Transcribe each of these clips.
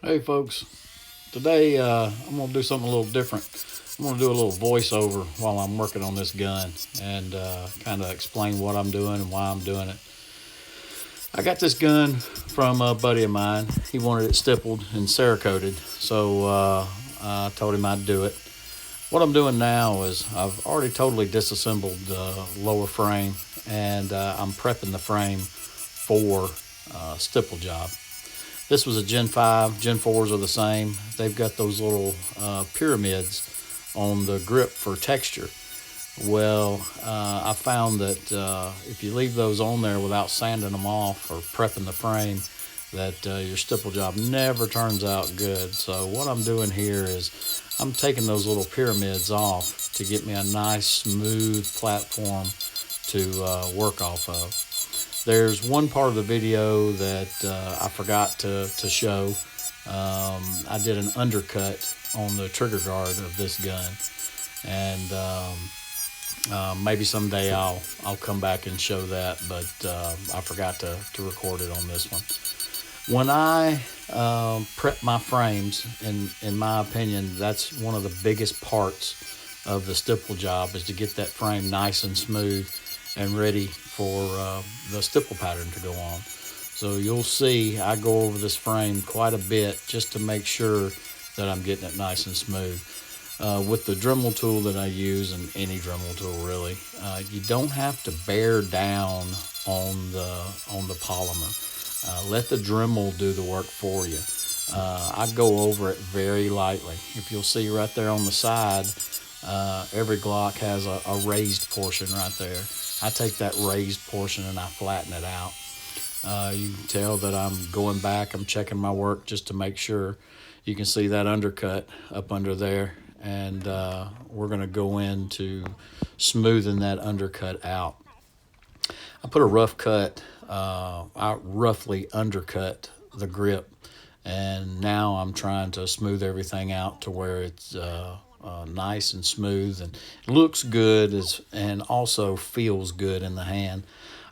Hey folks, today I'm going to do something a little different. I'm going to do a little voiceover while I'm working on this gun and kind of explain what I'm doing and why I'm doing it. I got this gun from a buddy of mine. He wanted it stippled and cerakoted, so I told him I'd do it. What I'm doing now is I've already totally disassembled the lower frame and I'm prepping the frame for stipple job. This was a Gen 5. Gen 4s are the same. They've got those little pyramids on the grip for texture. Well, I found that if you leave those on there without sanding them off or prepping the frame, that your stipple job never turns out good. So what I'm doing here is I'm taking those little pyramids off to get me a nice smooth platform to work off of. There's one part of the video that I forgot to show. I did an undercut on the trigger guard of this gun, and maybe someday I'll come back and show that, but I forgot to record it on this one. When I prep my frames, in my opinion, that's one of the biggest parts of the stipple job is to get that frame nice and smooth and ready for the stipple pattern to go on. So you'll see I go over this frame quite a bit just to make sure that I'm getting it nice and smooth. With the Dremel tool that I use, and any Dremel tool really, you don't have to bear down on the polymer. Let the Dremel do the work for you. I go over it very lightly. If you'll see right there on the side, every Glock has a raised portion right there. I take that raised portion and I flatten it out. You can tell that I'm going back, I'm checking my work just to make sure. You can see that undercut up under there, and we're going to go into smoothing that undercut out. I put a rough cut, I roughly undercut the grip, and now I'm trying to smooth everything out to where it's nice and smooth and looks good and also feels good in the hand.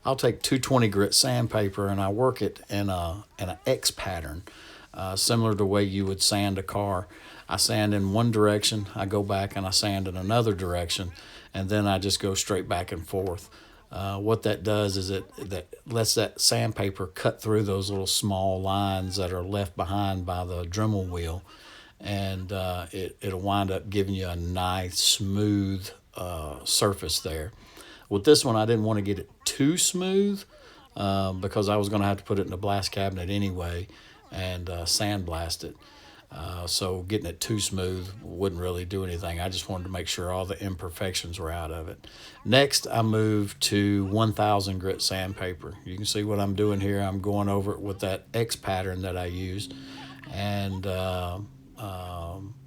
I'll take 220 grit sandpaper and I work it in an X pattern, similar to the way you would sand a car. I sand in one direction, I go back and I sand in another direction, and then I just go straight back and forth. What that does is that lets that sandpaper cut through those little small lines that are left behind by the Dremel wheel, and it'll wind up giving you a nice smooth surface there. With this one, I didn't want to get it too smooth because I was going to have to put it in the blast cabinet anyway and sandblast it. So getting it too smooth wouldn't really do anything. I just wanted to make sure all the imperfections were out of it. Next, I moved to 1000 grit sandpaper. You can see what I'm doing here. I'm going over it with that X pattern that I used, and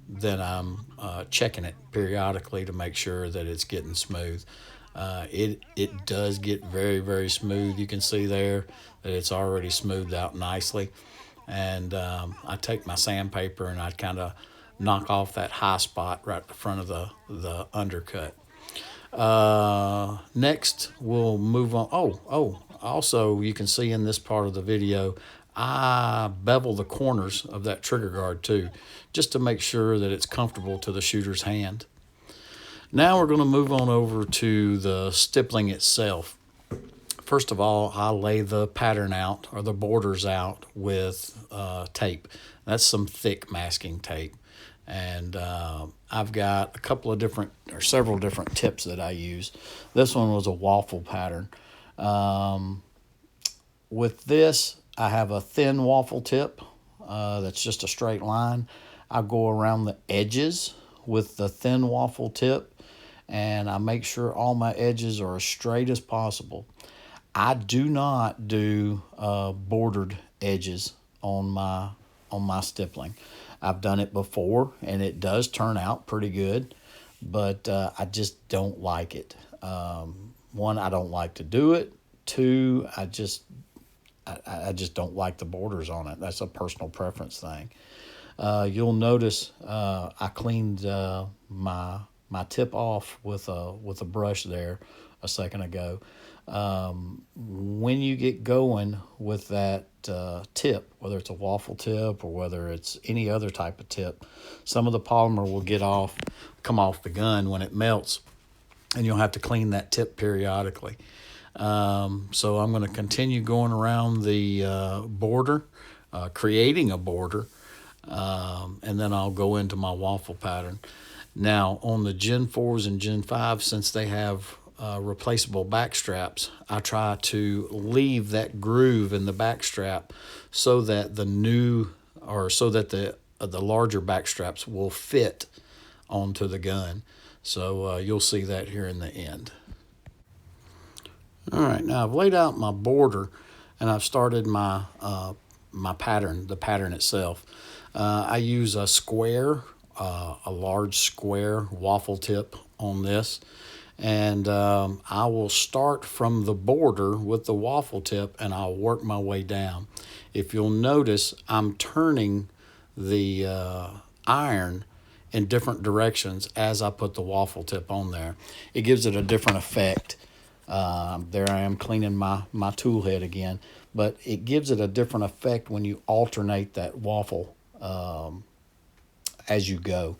then I'm checking it periodically to make sure that it's getting smooth. It does get very, very smooth. You can see there that it's already smoothed out nicely. And I take my sandpaper and I kind of knock off that high spot right in front of the undercut. Next, we'll move on. Also, you can see in this part of the video, I bevel the corners of that trigger guard too, just to make sure that it's comfortable to the shooter's hand. Now we're going to move on over to the stippling itself. First of all, I lay the pattern out, or the borders out, with tape. That's some thick masking tape. And I've got a couple of different, or several different tips that I use. This one was a waffle pattern. With this, I have a thin waffle tip that's just a straight line. I go around the edges with the thin waffle tip, and I make sure all my edges are as straight as possible. I do not do bordered edges on my stippling. I've done it before, and it does turn out pretty good, but I just don't like it. One, I don't like to do it. Two, I just don't like the borders on it. That's a personal preference thing. You'll notice I cleaned my tip off with a brush there a second ago. When you get going with that tip, whether it's a waffle tip or whether it's any other type of tip, some of the polymer will come off the gun when it melts, and you'll have to clean that tip periodically. So I'm going to continue going around the border, creating a border, and then I'll go into my waffle pattern. Now, on the Gen 4s and Gen 5s, since they have replaceable back straps, I try to leave that groove in the back strap so that the larger back straps will fit onto the gun. So you'll see that here in the end. All right, now I've laid out my border and I've started my pattern, the pattern itself. I use a large square waffle tip on this, and I will start from the border with the waffle tip and I'll work my way down. If you'll notice, I'm turning the iron in different directions as I put the waffle tip on there. It gives it a different effect. There I am cleaning my tool head again, but it gives it a different effect when you alternate that waffle as you go.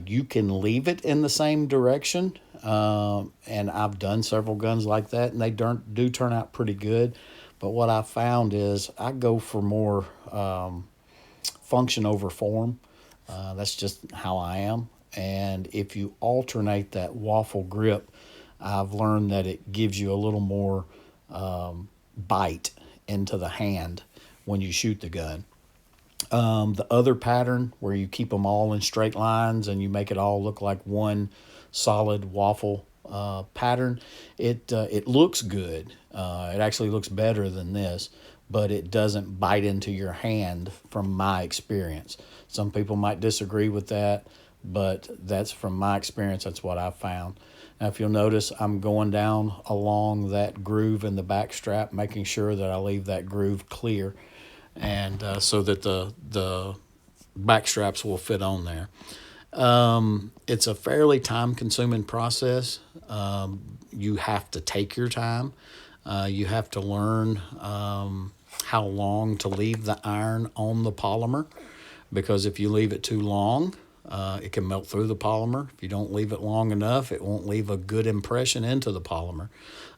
You can leave it in the same direction, and I've done several guns like that, and they do turn out pretty good. But what I found is I go for more function over form. That's just how I am. And if you alternate that waffle grip, I've learned that it gives you a little more bite into the hand when you shoot the gun. The other pattern where you keep them all in straight lines and you make it all look like one solid waffle pattern, it looks good. It actually looks better than this, but it doesn't bite into your hand from my experience. Some people might disagree with that, but that's from my experience, that's what I've found. Now, if you'll notice, I'm going down along that groove in the back strap, making sure that I leave that groove clear, and so that the back straps will fit on there. It's a fairly time-consuming process. You have to take your time. You have to learn how long to leave the iron on the polymer, because if you leave it too long, it can melt through the polymer. If you don't leave it long enough, it won't leave a good impression into the polymer.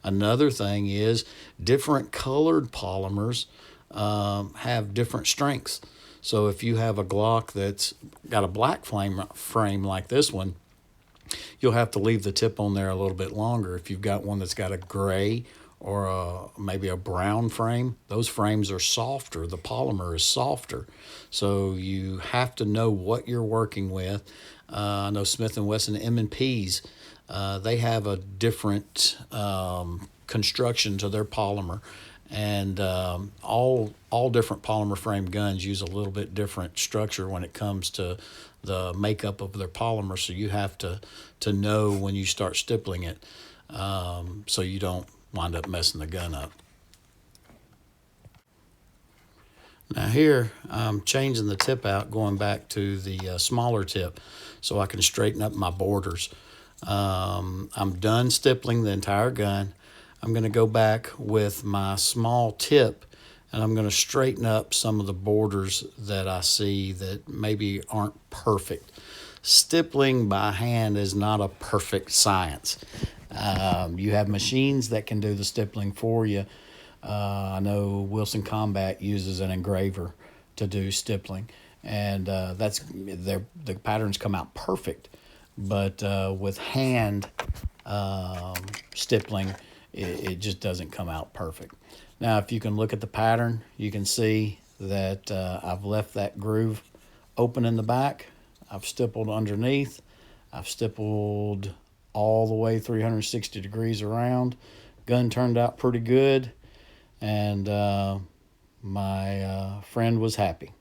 Another thing is different colored polymers have different strengths. So if you have a Glock that's got a black frame like this one, you'll have to leave the tip on there a little bit longer. If you've got one that's got a gray or maybe a brown frame, those frames are softer. The polymer is softer. So you have to know what you're working with. I know Smith & Wesson M&Ps, they have a different construction to their polymer. And all different polymer frame guns use a little bit different structure when it comes to the makeup of their polymer. So you have to know when you start stippling it, so you don't wind up messing the gun up. Now here I'm changing the tip out, going back to the smaller tip so I can straighten up my borders. I'm done stippling the entire gun. I'm going to go back with my small tip and I'm going to straighten up some of the borders that I see that maybe aren't perfect. Stippling by hand is not a perfect science. You have machines that can do the stippling for you. I know Wilson Combat uses an engraver to do stippling, and the patterns come out perfect. But with hand stippling, it just doesn't come out perfect. Now, if you can look at the pattern, you can see that I've left that groove open in the back. I've stippled underneath. I've stippled all the way 360 degrees around. Gun turned out pretty good, and my friend was happy.